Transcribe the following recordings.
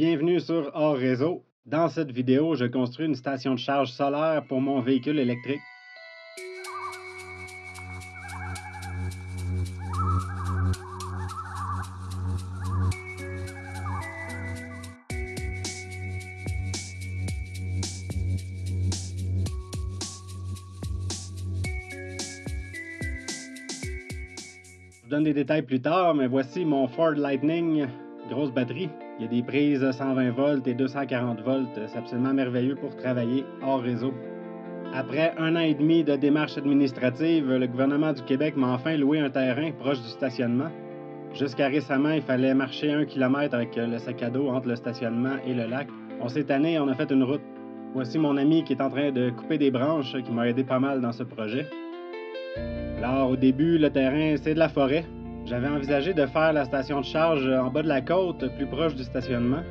Bienvenue sur Hors Réseau. Dans cette vidéo, je construis une station de charge solaire pour mon véhicule électrique. Je vous donne des détails plus tard, mais voici mon Ford Lightning, grosse batterie. Il y a des prises 120 volts et 240 volts. C'est absolument merveilleux pour travailler hors réseau. Après 1 an et demi de démarches administratives, le gouvernement du Québec m'a enfin loué un terrain proche du stationnement. Jusqu'à récemment, il fallait marcher 1 kilomètre avec le sac à dos entre le stationnement et le lac. On s'est tanné, on a fait une route. Voici mon ami qui est en train de couper des branches, qui m'a aidé pas mal dans ce projet. Alors, au début, le terrain, c'est de la forêt. J'avais envisagé de faire la station de charge en bas de la côte, plus proche du stationnement.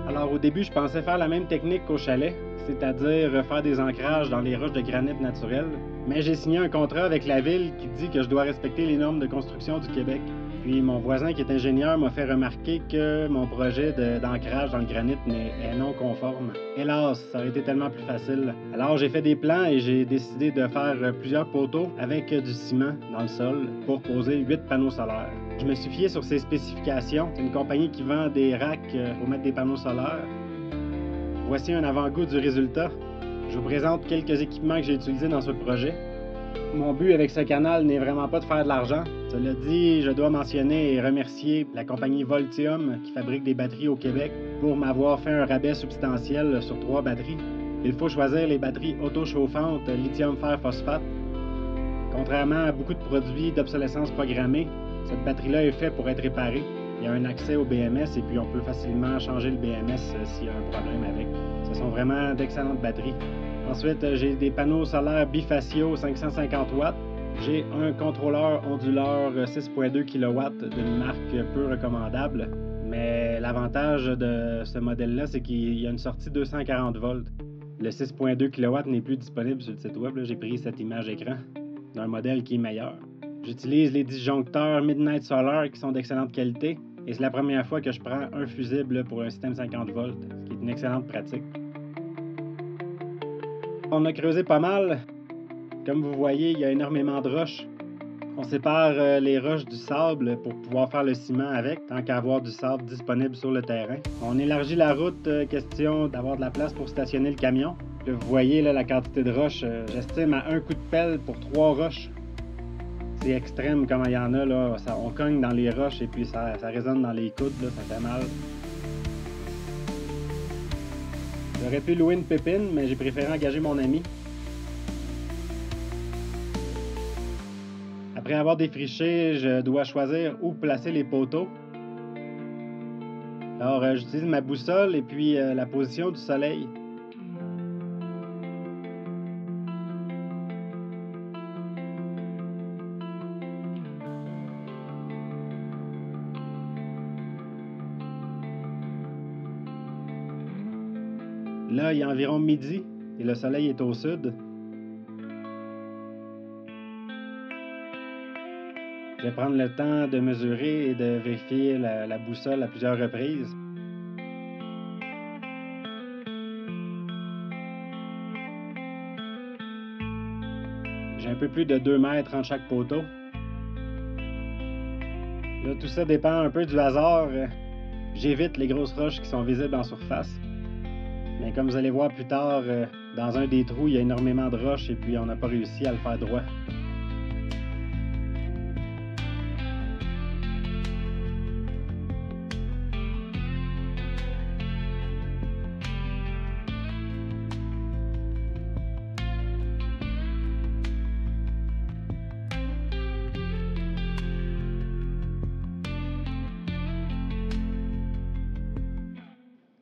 Alors, au début, je pensais faire la même technique qu'au chalet, c'est-à-dire faire des ancrages dans les roches de granit naturelles. Mais j'ai signé un contrat avec la ville qui dit que je dois respecter les normes de construction du Québec. Puis mon voisin qui est ingénieur m'a fait remarquer que mon projet d'ancrage dans le granit est non conforme. Hélas, ça aurait été tellement plus facile. Alors j'ai fait des plans et j'ai décidé de faire plusieurs poteaux avec du ciment dans le sol pour poser 8 panneaux solaires. Je me suis fié sur ces spécifications. C'est une compagnie qui vend des racks pour mettre des panneaux solaires. Voici un avant-goût du résultat. Je vous présente quelques équipements que j'ai utilisés dans ce projet. Mon but avec ce canal n'est vraiment pas de faire de l'argent. Cela dit, je dois mentionner et remercier la compagnie Voltium qui fabrique des batteries au Québec pour m'avoir fait un rabais substantiel sur 3 batteries. Il faut choisir les batteries auto-chauffantes lithium-fer-phosphate. Contrairement à beaucoup de produits d'obsolescence programmée, cette batterie-là est faite pour être réparée. Il y a un accès au BMS et puis on peut facilement changer le BMS s'il y a un problème avec. Ce sont vraiment d'excellentes batteries. Ensuite, j'ai des panneaux solaires bifaciaux 550 watts. J'ai un contrôleur onduleur 6.2 kW d'une marque peu recommandable. Mais l'avantage de ce modèle-là, c'est qu'il y a une sortie 240 volts. Le 6.2 kW n'est plus disponible sur le site web. J'ai pris cette image écran d'un modèle qui est meilleur. J'utilise les disjoncteurs Midnight Solar qui sont d'excellente qualité. Et c'est la première fois que je prends un fusible pour un système 50 volts, ce qui est une excellente pratique. On a creusé pas mal. Comme vous voyez, il y a énormément de roches. On sépare les roches du sable pour pouvoir faire le ciment avec, tant qu'à avoir du sable disponible sur le terrain. On élargit la route, question d'avoir de la place pour stationner le camion. Là, vous voyez là, la quantité de roches, j'estime à un coup de pelle pour 3 roches. C'est extrême comme il y en a, là. On cogne dans les roches et puis ça résonne dans les coudes, là, ça fait mal. J'aurais pu louer une pépine, mais j'ai préféré engager mon ami. Après avoir défriché, je dois choisir où placer les poteaux. Alors, j'utilise ma boussole et puis la position du soleil. Là, il est environ midi et le soleil est au sud. Je vais prendre le temps de mesurer et de vérifier la boussole à plusieurs reprises. J'ai un peu plus de 2 mètres entre chaque poteau. Là, tout ça dépend un peu du hasard. J'évite les grosses roches qui sont visibles en surface. Mais comme vous allez voir plus tard, dans un des trous, il y a énormément de roches et puis on n'a pas réussi à le faire droit.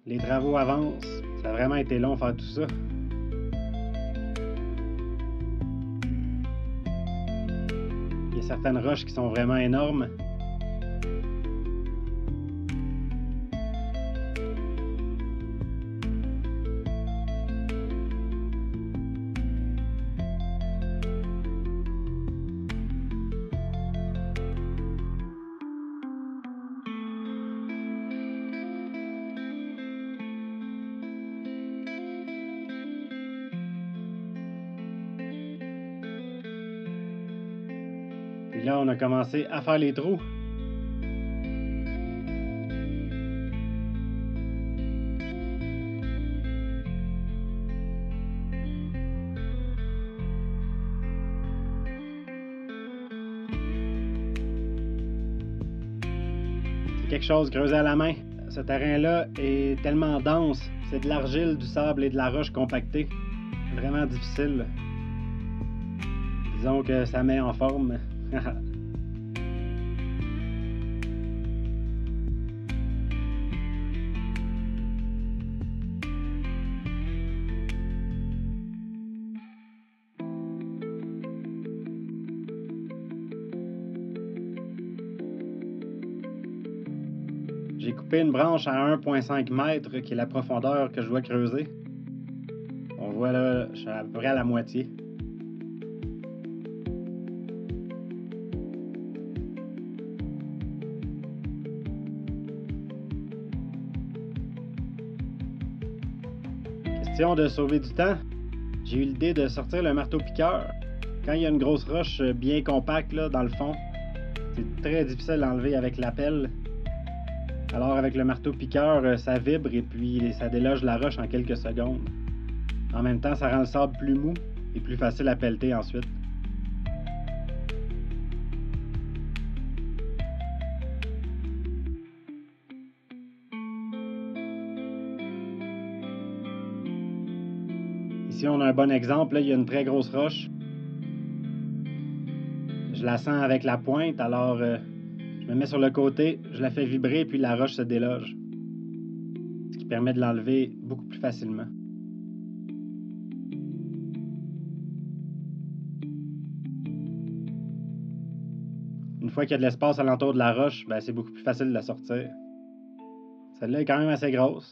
Les travaux avancent. Ça a vraiment été long faire tout ça. Il y a certaines roches qui sont vraiment énormes. Puis là, on a commencé à faire les trous. C'est quelque chose creusé à la main. Ce terrain-là est tellement dense. C'est de l'argile, du sable et de la roche compactée. Vraiment difficile. Disons que ça met en forme. J'ai coupé une branche à 1,5 m qui est la profondeur que je dois creuser. On voit là, je suis à peu près à la moitié. Question de sauver du temps, j'ai eu l'idée de sortir le marteau-piqueur. Quand il y a une grosse roche bien compacte là, dans le fond, c'est très difficile à enlever avec la pelle. Alors avec le marteau-piqueur, ça vibre et puis ça déloge la roche en quelques secondes. En même temps, ça rend le sable plus mou et plus facile à pelleter ensuite. Ici, on a un bon exemple. Là, il y a une très grosse roche. Je la sens avec la pointe, alors je me mets sur le côté, je la fais vibrer, puis la roche se déloge. Ce qui permet de l'enlever beaucoup plus facilement. Une fois qu'il y a de l'espace alentour de la roche, ben, c'est beaucoup plus facile de la sortir. Celle-là est quand même assez grosse.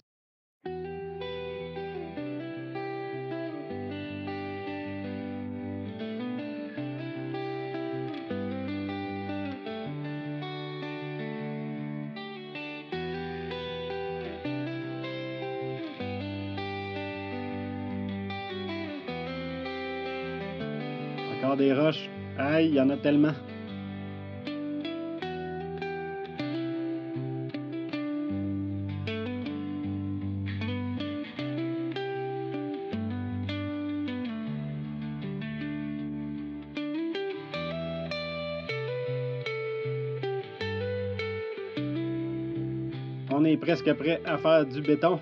Encore des roches. Aïe, il y en a tellement. On est presque prêt à faire du béton.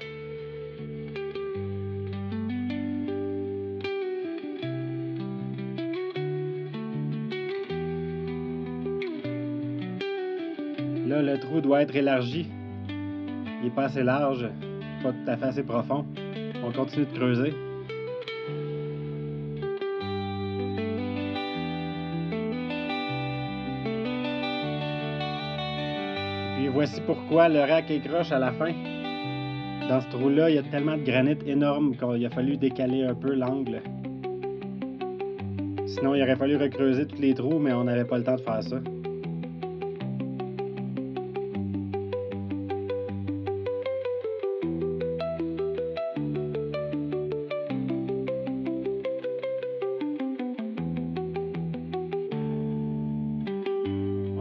Là, le trou doit être élargi. Il n'est pas assez large, pas tout à fait assez profond. On continue de creuser. Puis voici pourquoi le rack est croche à la fin. Dans ce trou-là, il y a tellement de granit énorme qu'il a fallu décaler un peu l'angle. Sinon, il aurait fallu recreuser tous les trous, mais on n'avait pas le temps de faire ça.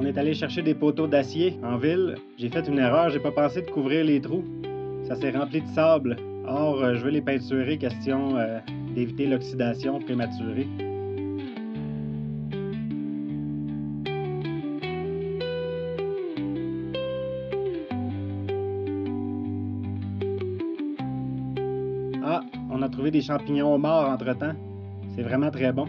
On est allé chercher des poteaux d'acier en ville. J'ai fait une erreur, j'ai pas pensé de couvrir les trous. Ça s'est rempli de sable. Or, je veux les peinturer, question d'éviter l'oxydation prématurée. Ah, on a trouvé des champignons morts entre-temps. C'est vraiment très bon.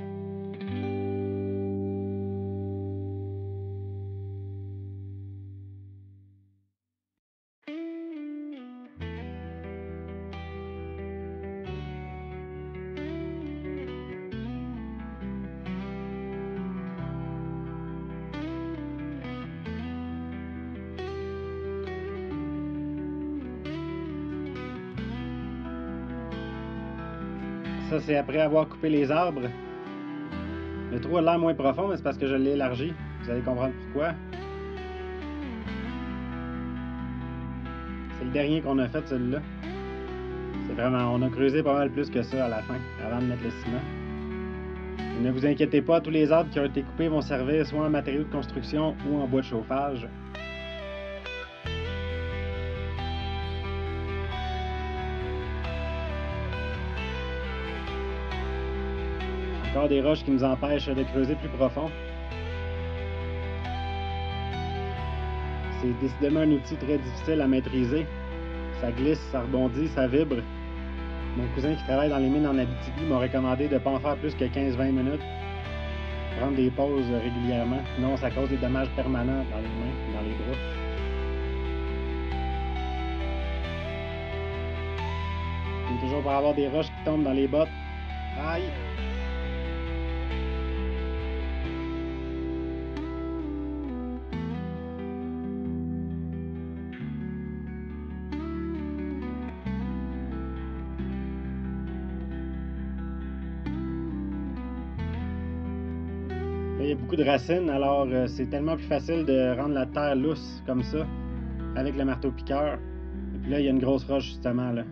Ça, c'est après avoir coupé les arbres. Le trou a l'air moins profond, mais c'est parce que je l'ai élargi. Vous allez comprendre pourquoi. C'est le dernier qu'on a fait, celui-là. C'est vraiment... On a creusé pas mal plus que ça à la fin, avant de mettre le ciment. Et ne vous inquiétez pas, tous les arbres qui ont été coupés vont servir soit en matériaux de construction ou en bois de chauffage. Encore des roches qui nous empêchent de creuser plus profond. C'est décidément un outil très difficile à maîtriser. Ça glisse, ça rebondit, ça vibre. Mon cousin qui travaille dans les mines en Abitibi m'a recommandé de ne pas en faire plus que 15-20 minutes. Prendre des pauses régulièrement, sinon ça cause des dommages permanents dans les mains, dans les bras. Et toujours pour avoir des roches qui tombent dans les bottes. Aïe! Là, il y a beaucoup de racines, alors c'est tellement plus facile de rendre la terre lousse comme ça, avec le marteau-piqueur. Et puis là, il y a une grosse roche justement là.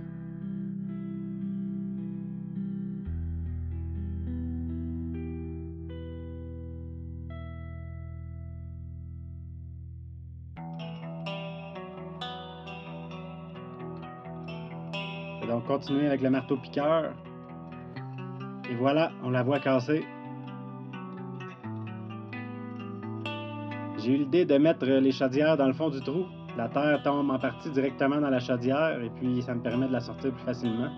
Et donc continuer avec le marteau-piqueur. Et voilà, on la voit casser. J'ai eu l'idée de mettre les chaudières dans le fond du trou. La terre tombe en partie directement dans la chaudière et puis ça me permet de la sortir plus facilement.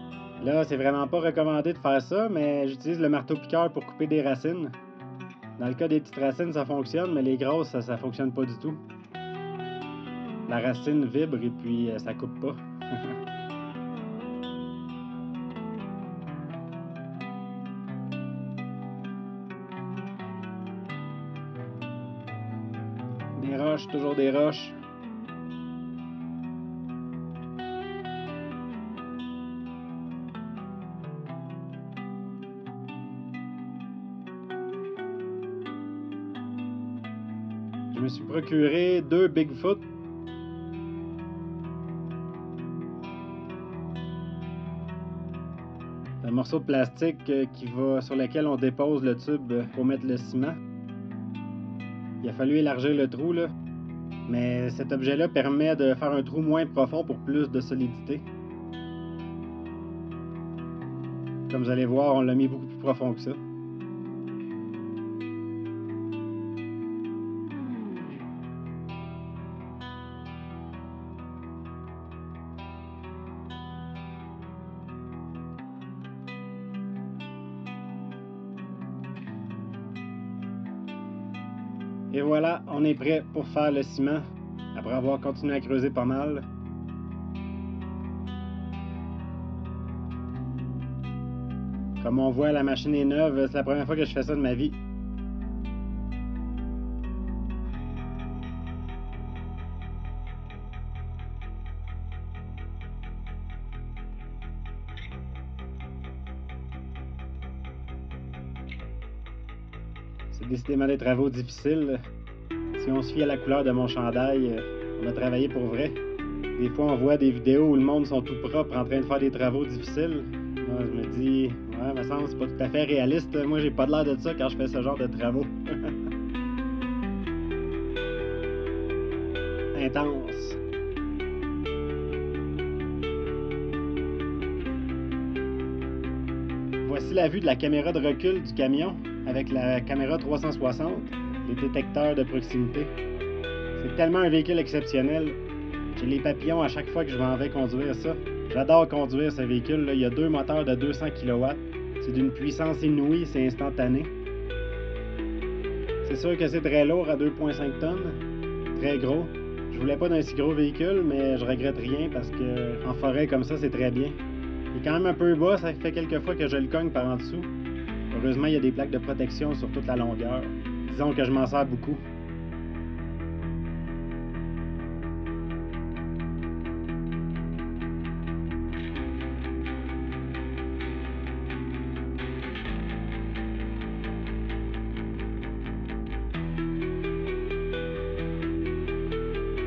Là, c'est vraiment pas recommandé de faire ça, mais j'utilise le marteau-piqueur pour couper des racines. Dans le cas des petites racines, ça fonctionne, mais les grosses, ça fonctionne pas du tout. La racine vibre et puis ça coupe pas. Des roches, toujours des roches. Je me suis procuré 2 Bigfoot. Un morceau de plastique sur lequel on dépose le tube pour mettre le ciment. Il a fallu élargir le trou, là. Mais cet objet-là permet de faire un trou moins profond pour plus de solidité. Comme vous allez voir, on l'a mis beaucoup plus profond que ça. Et voilà, on est prêt pour faire le ciment, après avoir continué à creuser pas mal. Comme on voit, la machine est neuve, c'est la première fois que je fais ça de ma vie. C'est décidément des travaux difficiles. Si on se fie à la couleur de mon chandail, on a travaillé pour vrai. Des fois, on voit des vidéos où le monde sont tout propres en train de faire des travaux difficiles. Moi, je me dis, ouais, me semble, c'est pas tout à fait réaliste. Moi, j'ai pas l'air de ça quand je fais ce genre de travaux. Intense. Voici la vue de la caméra de recul du camion avec la caméra 360, les détecteurs de proximité. C'est tellement un véhicule exceptionnel. J'ai les papillons à chaque fois que je m'en vais conduire ça. J'adore conduire ce véhicule-là. Il y a 2 moteurs de 200 kW. C'est d'une puissance inouïe, c'est instantané. C'est sûr que c'est très lourd à 2,5 tonnes. Très gros. Je voulais pas d'un si gros véhicule, mais je regrette rien parce que en forêt comme ça, c'est très bien. Il est quand même un peu bas, ça fait quelques fois que je le cogne par en dessous. Heureusement, il y a des plaques de protection sur toute la longueur. Disons que je m'en sers beaucoup.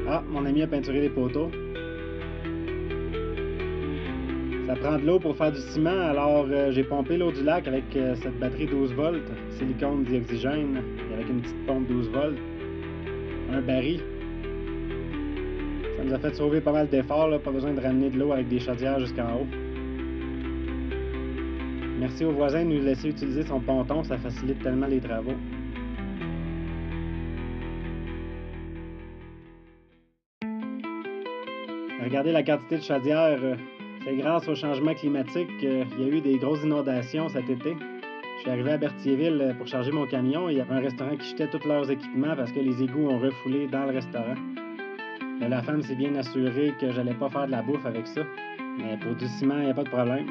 Ah, mon ami a peinturé les poteaux. Ça prend de l'eau pour faire du ciment, alors j'ai pompé l'eau du lac avec cette batterie 12 volts, silicone dioxygène, et avec une petite pompe 12 volts, un baril. Ça nous a fait sauver pas mal d'efforts, là, pas besoin de ramener de l'eau avec des chaudières jusqu'en haut. Merci au voisin de nous laisser utiliser son ponton, ça facilite tellement les travaux. Regardez la quantité de chaudière. C'est grâce au changement climatique qu'il y a eu des grosses inondations cet été. Je suis arrivé à Berthierville pour charger mon camion et il y avait un restaurant qui jetait tous leurs équipements parce que les égouts ont refoulé dans le restaurant. Là, la femme s'est bien assurée que j'allais pas faire de la bouffe avec ça. Mais pour du ciment, il n'y a pas de problème.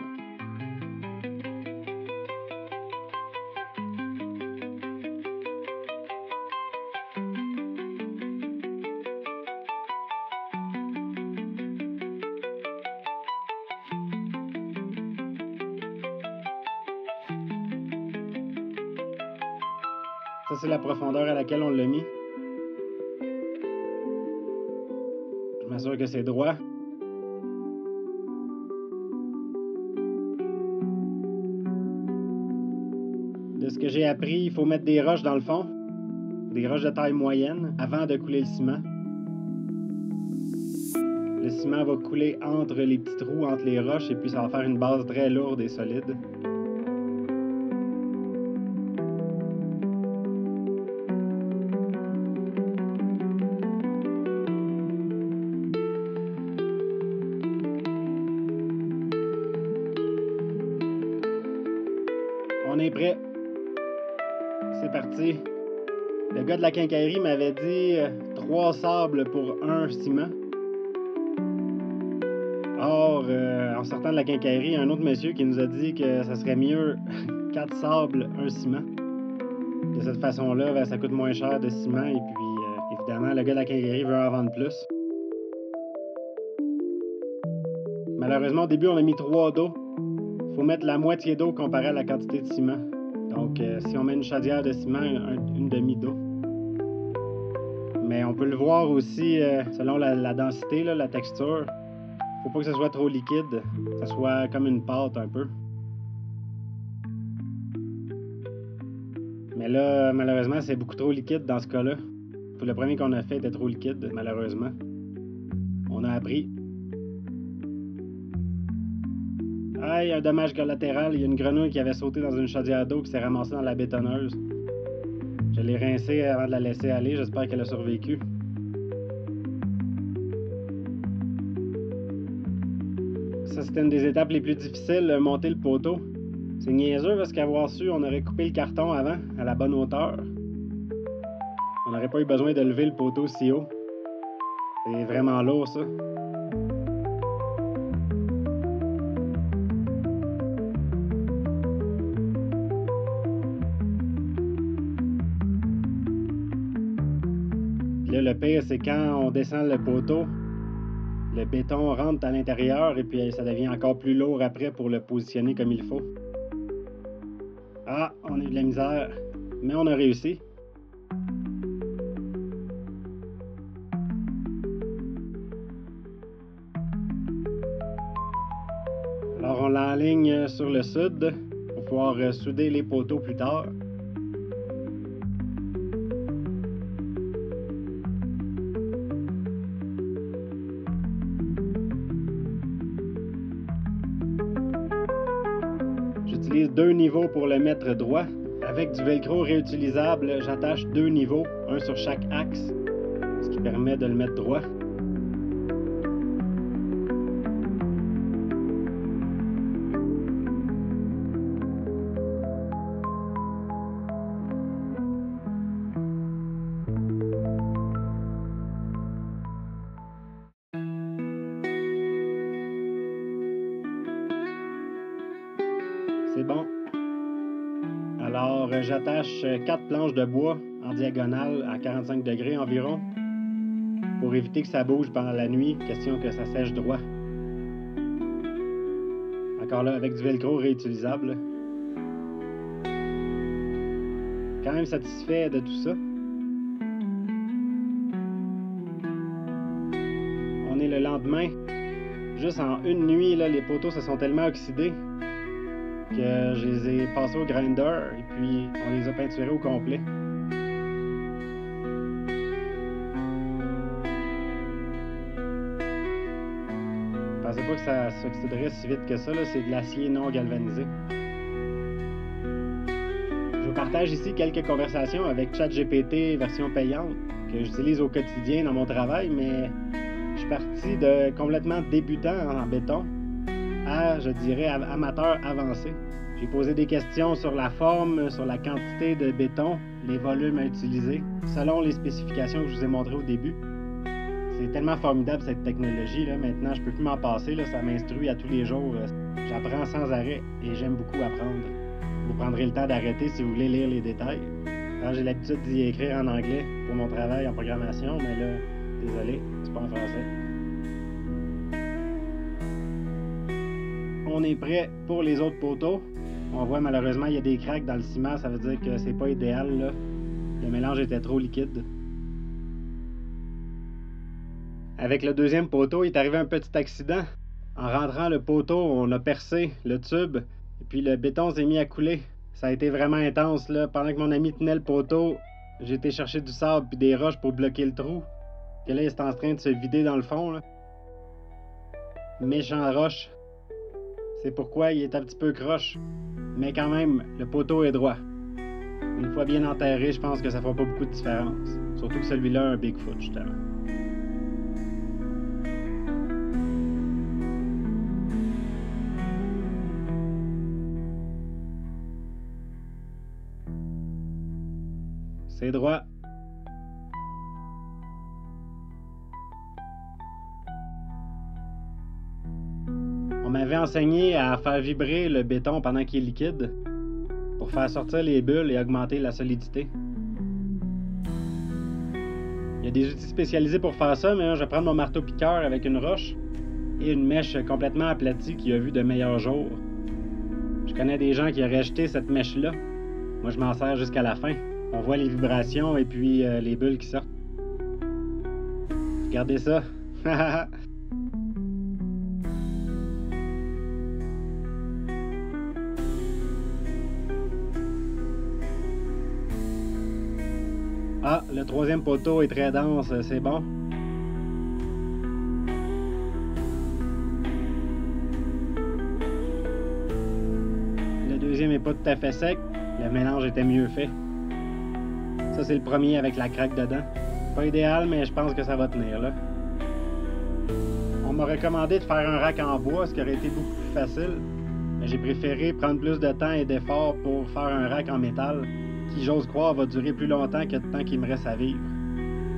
Ça, c'est la profondeur à laquelle on l'a mis. Je m'assure que c'est droit. De ce que j'ai appris, il faut mettre des roches dans le fond, des roches de taille moyenne, avant de couler le ciment. Le ciment va couler entre les petits trous, entre les roches, et puis ça va faire une base très lourde et solide. On est prêt. C'est parti. Le gars de la quincaillerie m'avait dit 3 sables pour 1 ciment. Or, en sortant de la quincaillerie, il y a un autre monsieur qui nous a dit que ça serait mieux 4 sables, 1 ciment. De cette façon-là, ben, ça coûte moins cher de ciment et puis, évidemment, le gars de la quincaillerie veut en vendre plus. Malheureusement, au début, on a mis 3 d'eau. Il faut mettre la moitié d'eau comparée à la quantité de ciment. Donc, si on met une chaudière de ciment, une demi d'eau. Mais on peut le voir aussi selon la densité, là, la texture. Faut pas que ce soit trop liquide, que ce soit comme une pâte un peu. Mais là, malheureusement, c'est beaucoup trop liquide dans ce cas-là. Le premier qu'on a fait était trop liquide, malheureusement. On a appris. Ah, il y a un dommage collatéral. Il y a une grenouille qui avait sauté dans une chaudière d'eau qui s'est ramassée dans la bétonneuse. Je l'ai rincée avant de la laisser aller. J'espère qu'elle a survécu. Ça, c'était une des étapes les plus difficiles, monter le poteau. C'est niaiseux parce qu'avoir su, on aurait coupé le carton avant, à la bonne hauteur. On n'aurait pas eu besoin de lever le poteau si haut. C'est vraiment lourd, ça. Puis là, le pire, c'est quand on descend le poteau, le béton rentre à l'intérieur et puis ça devient encore plus lourd après pour le positionner comme il faut. Ah, on a eu de la misère, mais on a réussi. Alors on l'enligne sur le sud pour pouvoir souder les poteaux plus tard. J'utilise 2 niveaux pour le mettre droit. Avec du velcro réutilisable, j'attache 2 niveaux, un sur chaque axe, ce qui permet de le mettre droit. C'est bon. Alors, j'attache 4 planches de bois en diagonale à 45 degrés environ pour éviter que ça bouge pendant la nuit, question que ça sèche droit. Encore là, avec du velcro réutilisable. Quand même satisfait de tout ça. On est le lendemain. Juste en une nuit, là, les poteaux se sont tellement oxydés que je les ai passés au grinder et puis on les a peinturés au complet. Je pensais pas que ça s'oxyderait si vite que ça, là. C'est de l'acier non galvanisé. Je vous partage ici quelques conversations avec ChatGPT version payante que j'utilise au quotidien dans mon travail, mais je suis parti de complètement débutant en béton à, je dirais, amateur avancé. J'ai posé des questions sur la forme, sur la quantité de béton, les volumes à utiliser, selon les spécifications que je vous ai montrées au début. C'est tellement formidable cette technologie, là. Maintenant, je peux plus m'en passer, là. Ça m'instruit à tous les jours. J'apprends sans arrêt et j'aime beaucoup apprendre. Vous prendrez le temps d'arrêter si vous voulez lire les détails. Alors, j'ai l'habitude d'y écrire en anglais pour mon travail en programmation, mais là, désolé, c'est pas en français. On est prêt pour les autres poteaux. On voit malheureusement il y a des craques dans le ciment, ça veut dire que c'est pas idéal, là. Le mélange était trop liquide. Avec le deuxième poteau, il est arrivé un petit accident. En rentrant le poteau, on a percé le tube et puis le béton s'est mis à couler. Ça a été vraiment intense, là. Pendant que mon ami tenait le poteau, j'ai été chercher du sable puis des roches pour bloquer le trou. Et là, il est en train de se vider dans le fond, là. Méchant roche. C'est pourquoi il est un petit peu croche. Mais quand même, le poteau est droit. Une fois bien enterré, je pense que ça fera pas beaucoup de différence. Surtout que celui-là a un Bigfoot, justement. C'est droit. On m'avait enseigné à faire vibrer le béton pendant qu'il est liquide pour faire sortir les bulles et augmenter la solidité. Il y a des outils spécialisés pour faire ça, mais je vais prendre mon marteau-piqueur avec une roche et une mèche complètement aplatie qui a vu de meilleurs jours. Je connais des gens qui auraient jeté cette mèche-là. Moi, je m'en sers jusqu'à la fin. On voit les vibrations et puis les bulles qui sortent. Regardez ça. Ah, le troisième poteau est très dense, c'est bon. Le deuxième est pas tout à fait sec. Le mélange était mieux fait. Ça, c'est le premier avec la craque dedans. Pas idéal, mais je pense que ça va tenir, là. On m'a recommandé de faire un rack en bois, ce qui aurait été beaucoup plus facile. Mais j'ai préféré prendre plus de temps et d'efforts pour faire un rack en métal, qui, j'ose croire, va durer plus longtemps que le temps qu'il me reste à vivre.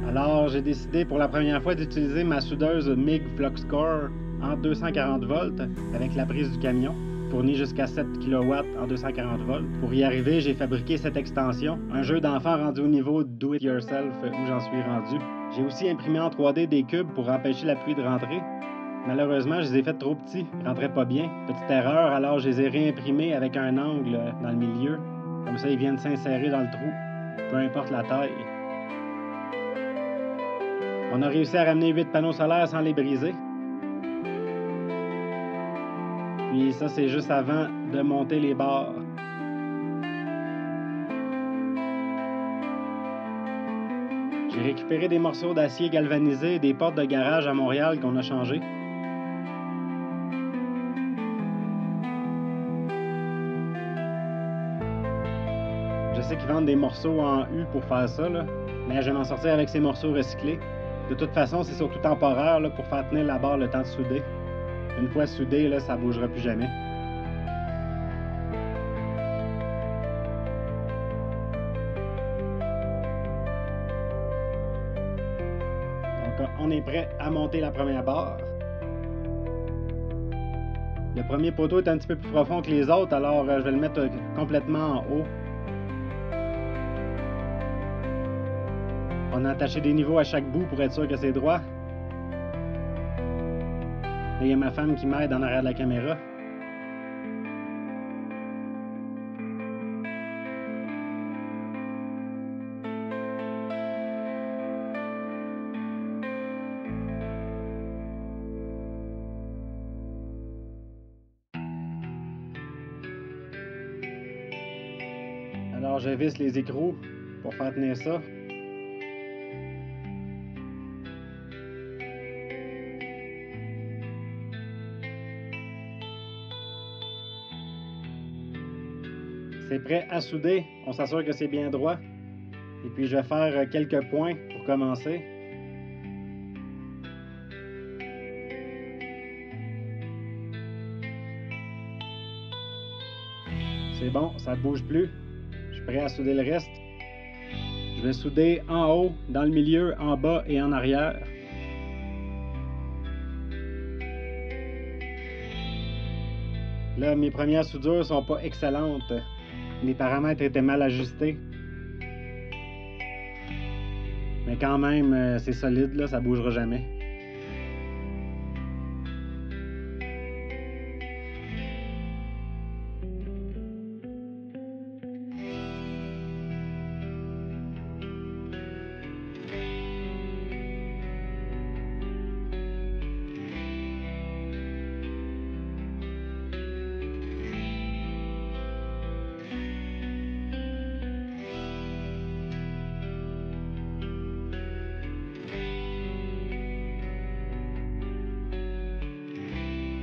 Alors, j'ai décidé pour la première fois d'utiliser ma soudeuse MIG FluxCore en 240 volts avec la prise du camion, fournie jusqu'à 7 kW en 240 volts. Pour y arriver, j'ai fabriqué cette extension, un jeu d'enfant rendu au niveau do-it-yourself où j'en suis rendu. J'ai aussi imprimé en 3D des cubes pour empêcher la pluie de rentrer. Malheureusement, je les ai fait trop petits, ils rentraient pas bien. Petite erreur, alors je les ai réimprimés avec un angle dans le milieu. Comme ça, ils viennent s'insérer dans le trou, peu importe la taille. On a réussi à ramener 8 panneaux solaires sans les briser. Puis ça, c'est juste avant de monter les barres. J'ai récupéré des morceaux d'acier galvanisé des portes de garage à Montréal qu'on a changées. Je sais qu'ils vendent des morceaux en U pour faire ça, là, mais je vais m'en sortir avec ces morceaux recyclés. De toute façon, c'est surtout temporaire là, pour faire tenir la barre le temps de souder. Une fois soudé, là, ça ne bougera plus jamais. Donc, on est prêt à monter la première barre. Le premier poteau est un petit peu plus profond que les autres, alors je vais le mettre complètement en haut. On a attaché des niveaux à chaque bout pour être sûr que c'est droit. Là, il y a ma femme qui m'aide en arrière de la caméra. Alors je visse les écrous pour faire tenir ça. C'est prêt à souder, on s'assure que c'est bien droit. Et puis je vais faire quelques points pour commencer. C'est bon, ça ne bouge plus. Je suis prêt à souder le reste. Je vais souder en haut, dans le milieu, en bas et en arrière. Là, mes premières soudures sont pas excellentes. Les paramètres étaient mal ajustés. Mais quand même, c'est solide, là, ça bougera jamais.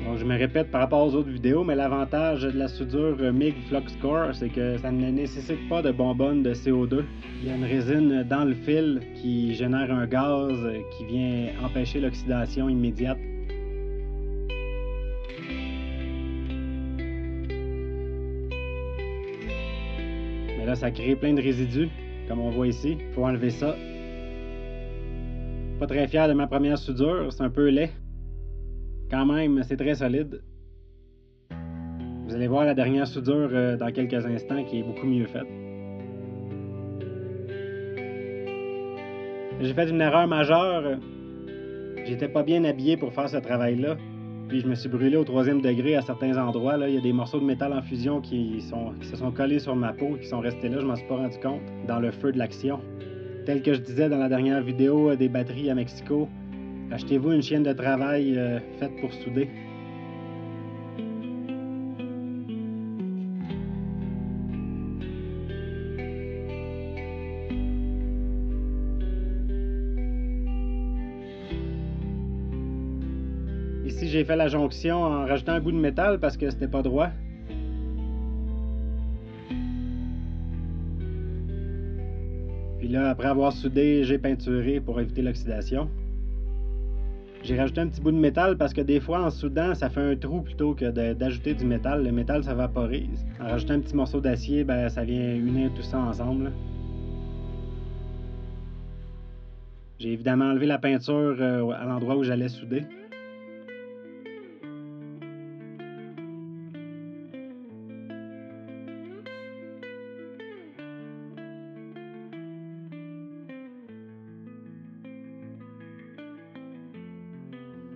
Donc, je me répète par rapport aux autres vidéos, mais l'avantage de la soudure MIG Flux Core, c'est que ça ne nécessite pas de bonbonne de CO2. Il y a une résine dans le fil qui génère un gaz qui vient empêcher l'oxydation immédiate. Mais là, ça crée plein de résidus, comme on voit ici. Il faut enlever ça. Pas très fier de ma première soudure, c'est un peu laid. Quand même, c'est très solide. Vous allez voir la dernière soudure dans quelques instants qui est beaucoup mieux faite. J'ai fait une erreur majeure. J'étais pas bien habillé pour faire ce travail-là. Puis je me suis brûlé au 3e degré à certains endroits. Là. Il y a des morceaux de métal en fusion qui se sont collés sur ma peau et qui sont restés là. Je m'en suis pas rendu compte dans le feu de l'action. Tel que je disais dans la dernière vidéo des batteries à Mexico, achetez-vous une chienne de travail faite pour souder. Ici, j'ai fait la jonction en rajoutant un bout de métal parce que c'était pas droit. Puis là, après avoir soudé, j'ai peinturé pour éviter l'oxydation. J'ai rajouté un petit bout de métal parce que des fois, en soudant, ça fait un trou plutôt que d'ajouter du métal. Le métal, ça vaporise. En rajoutant un petit morceau d'acier, ben, ça vient unir tout ça ensemble. J'ai évidemment enlevé la peinture à l'endroit où j'allais souder.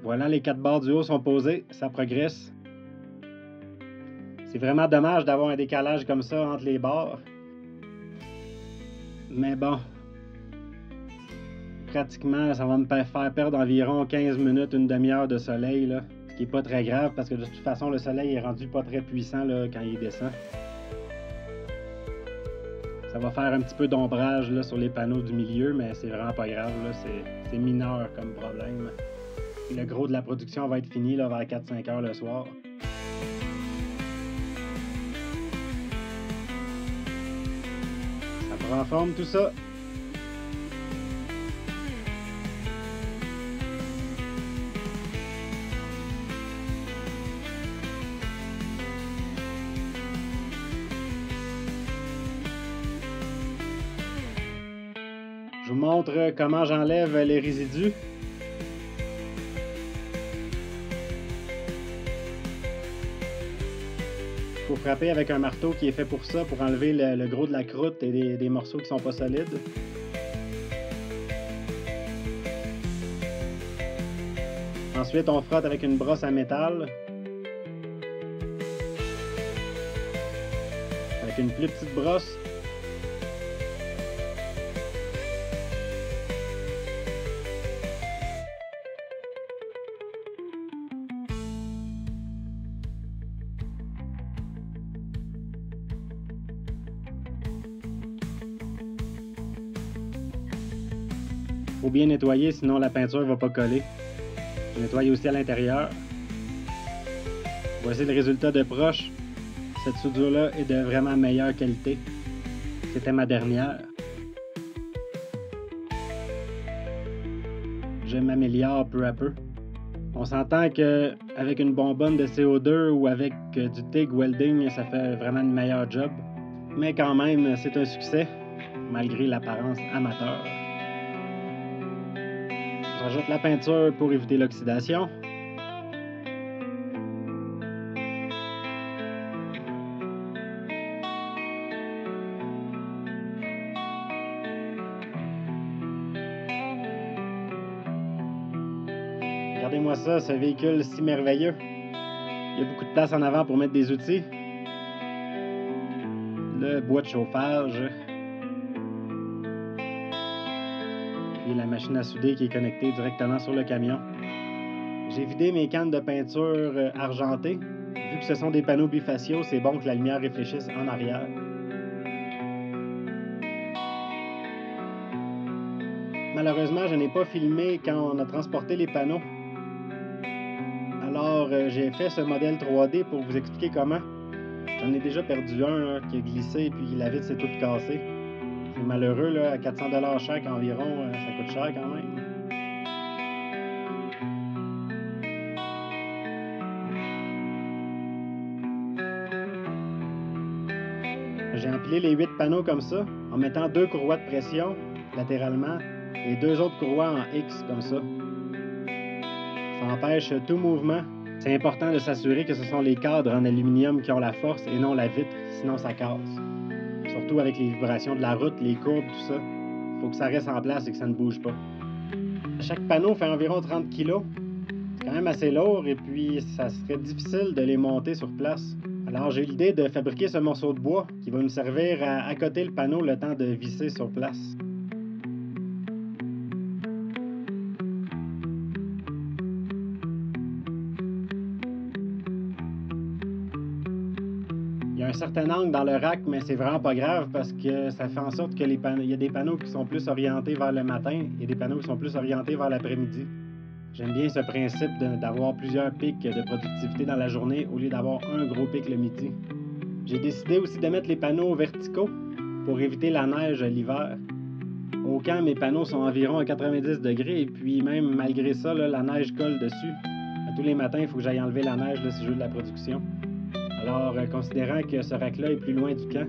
Voilà, les 4 barres du haut sont posées, ça progresse. C'est vraiment dommage d'avoir un décalage comme ça entre les barres. Mais bon, pratiquement, ça va me faire perdre environ 15 minutes, une demi-heure de soleil, là. Ce qui n'est pas très grave parce que de toute façon, le soleil est rendu pas très puissant là, quand il descend. Ça va faire un petit peu d'ombrage là, sur les panneaux du milieu, mais c'est vraiment pas grave, c'est mineur comme problème. Puis le gros de la production va être fini là, vers 4-5 heures le soir. Ça prend forme tout ça. Je vous montre comment j'enlève les résidus. Il faut frapper avec un marteau qui est fait pour ça, pour enlever le gros de la croûte et des morceaux qui sont pas solides. Ensuite, on frotte avec une brosse à métal. Avec une plus petite brosse. Faut bien nettoyer, sinon la peinture va pas coller. Je nettoie aussi à l'intérieur. Voici le résultat de proche. Cette soudure-là est de vraiment meilleure qualité. C'était ma dernière. Je m'améliore peu à peu. On s'entend qu'avec une bonbonne de CO2 ou avec du TIG welding, ça fait vraiment une meilleure job. Mais quand même, c'est un succès, malgré l'apparence amateur. J'ajoute la peinture pour éviter l'oxydation. Regardez-moi ça, ce véhicule si merveilleux. Il y a beaucoup de place en avant pour mettre des outils. Le bois de chauffage. Puis la machine à souder qui est connectée directement sur le camion. J'ai vidé mes cannes de peinture argentées. Vu que ce sont des panneaux bifaciaux, c'est bon que la lumière réfléchisse en arrière. Malheureusement, je n'ai pas filmé quand on a transporté les panneaux. Alors, j'ai fait ce modèle 3D pour vous expliquer comment. J'en ai déjà perdu un qui a glissé et puis la vitre s'est toute cassée. C'est malheureux, là, à 400$ chaque environ, ça coûte cher quand même. J'ai empilé les 8 panneaux comme ça, en mettant 2 courroies de pression latéralement et 2 autres courroies en X comme ça. Ça empêche tout mouvement. C'est important de s'assurer que ce sont les cadres en aluminium qui ont la force et non la vitre, sinon ça casse. Surtout avec les vibrations de la route, les courbes, tout ça. Il faut que ça reste en place et que ça ne bouge pas. Chaque panneau fait environ 30 kg. C'est quand même assez lourd et puis ça serait difficile de les monter sur place. Alors j'ai eu l'idée de fabriquer ce morceau de bois qui va me servir à accoter le panneau le temps de visser sur place. Il y a un certain angle dans le rack, mais c'est vraiment pas grave parce que ça fait en sorte que il y a des panneaux qui sont plus orientés vers le matin et des panneaux qui sont plus orientés vers l'après-midi. J'aime bien ce principe d'avoir plusieurs pics de productivité dans la journée au lieu d'avoir un gros pic le midi. J'ai décidé aussi de mettre les panneaux verticaux pour éviter la neige l'hiver. Au camp, mes panneaux sont environ à 90 degrés et puis même malgré ça, là, la neige colle dessus. À tous les matins, il faut que j'aille enlever la neige là, si je veux de la production. Alors, considérant que ce rack-là est plus loin du camp,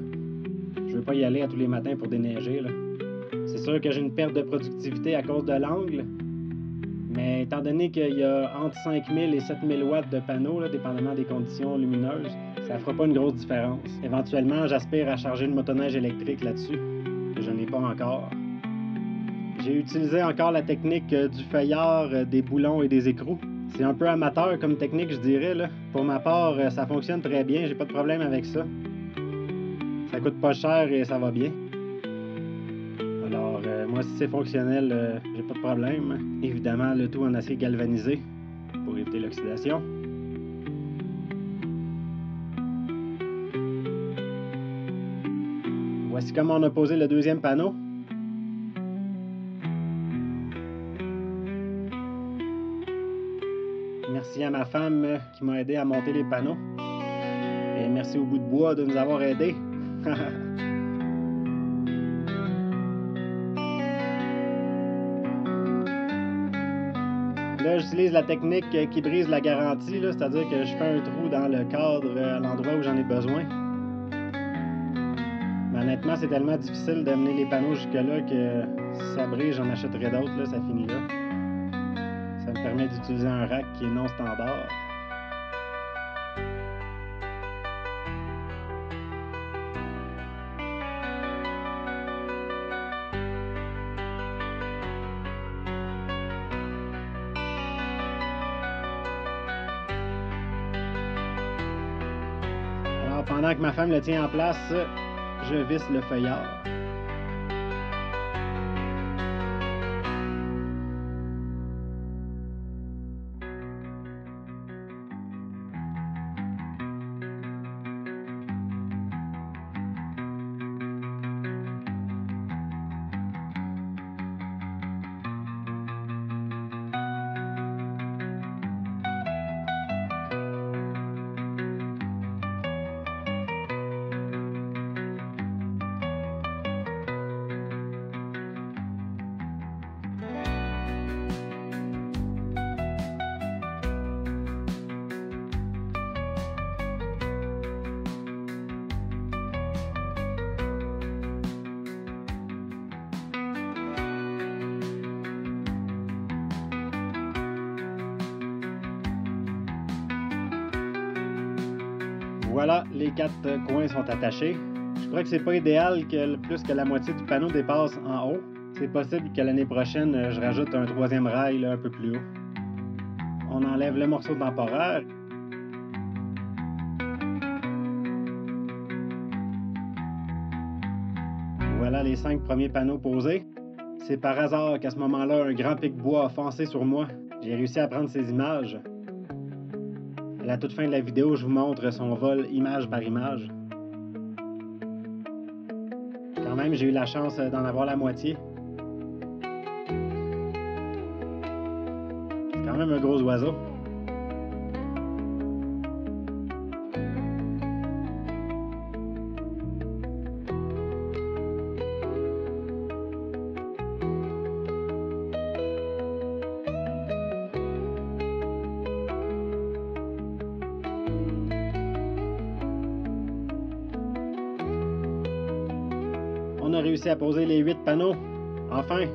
je veux pas y aller à tous les matins pour déneiger, là. C'est sûr que j'ai une perte de productivité à cause de l'angle, mais étant donné qu'il y a entre 5000 et 7000 watts de panneaux, là, dépendamment des conditions lumineuses, ça fera pas une grosse différence. Éventuellement, j'aspire à charger une motoneige électrique là-dessus, que je n'ai pas encore. J'ai utilisé encore la technique du feuillard, des boulons et des écrous. C'est un peu amateur comme technique, je dirais, là. Pour ma part, ça fonctionne très bien, j'ai pas de problème avec ça. Ça coûte pas cher et ça va bien. Alors, moi, si c'est fonctionnel, j'ai pas de problème. Évidemment, le tout en acier galvanisé pour éviter l'oxydation. Voici comment on a posé le deuxième panneau. Merci à ma femme qui m'a aidé à monter les panneaux. Et merci au bout de bois de nous avoir aidés. Là, j'utilise la technique qui brise la garantie, c'est-à-dire que je fais un trou dans le cadre à l'endroit où j'en ai besoin. Mais honnêtement, c'est tellement difficile d'amener les panneaux jusque-là que si ça brise, j'en achèterai d'autres, là, ça finit là. Ça me permet d'utiliser un rack qui est non standard. Alors, pendant que ma femme le tient en place, je visse le feuillard. Voilà, les 4 coins sont attachés. Je crois que c'est pas idéal que plus que la moitié du panneau dépasse en haut. C'est possible que l'année prochaine, je rajoute un 3e rail là, un peu plus haut. On enlève le morceau temporaire. Voilà les 5 premiers panneaux posés. C'est par hasard qu'à ce moment-là, un grand pic-bois a foncé sur moi. J'ai réussi à prendre ces images. À la toute fin de la vidéo, je vous montre son vol image par image. Quand même, j'ai eu la chance d'en avoir la moitié. C'est quand même un gros oiseau. On a réussi à poser les 8 panneaux. Enfin!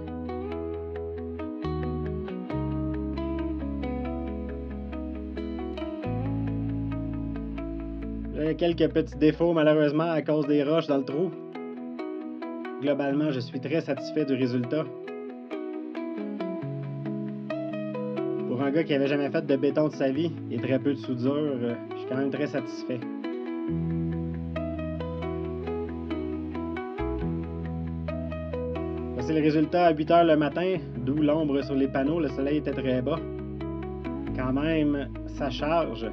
J'ai quelques petits défauts malheureusement à cause des roches dans le trou. Globalement, je suis très satisfait du résultat. Pour un gars qui avait jamais fait de béton de sa vie et très peu de soudure, je suis quand même très satisfait. Voici le résultat à 8 h le matin, d'où l'ombre sur les panneaux, le soleil était très bas. Quand même, ça charge.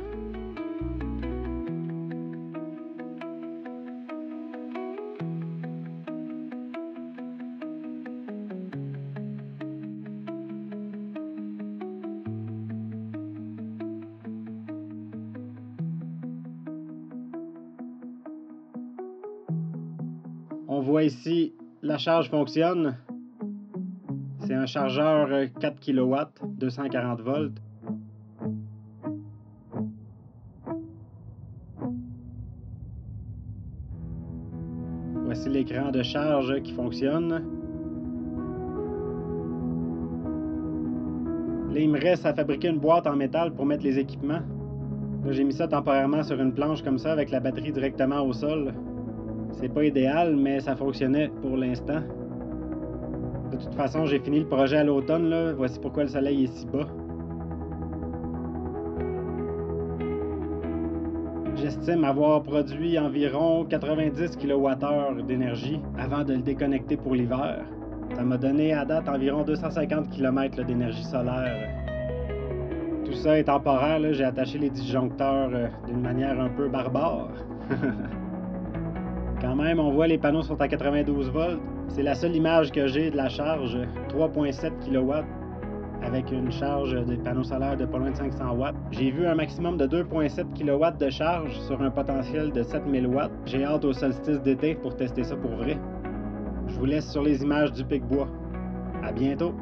On voit ici, la charge fonctionne. C'est un chargeur 4 kW, 240 volts. Voici l'écran de charge qui fonctionne. Là, il me reste à fabriquer une boîte en métal pour mettre les équipements. Là, j'ai mis ça temporairement sur une planche comme ça avec la batterie directement au sol. C'est pas idéal, mais ça fonctionnait pour l'instant. De toute façon, j'ai fini le projet à l'automne, là. Voici pourquoi le soleil est si bas. J'estime avoir produit environ 90 kWh d'énergie avant de le déconnecter pour l'hiver. Ça m'a donné à date environ 250 km d'énergie solaire. Tout ça est temporaire, là. J'ai attaché les disjoncteurs d'une manière un peu barbare. Quand même, on voit les panneaux sont à 92 volts. C'est la seule image que j'ai de la charge, 3,7 kW, avec une charge des panneaux solaires de pas loin de 500 watts. J'ai vu un maximum de 2,7 kW de charge sur un potentiel de 7000 watts. J'ai hâte au solstice d'été pour tester ça pour vrai. Je vous laisse sur les images du pic-bois. À bientôt!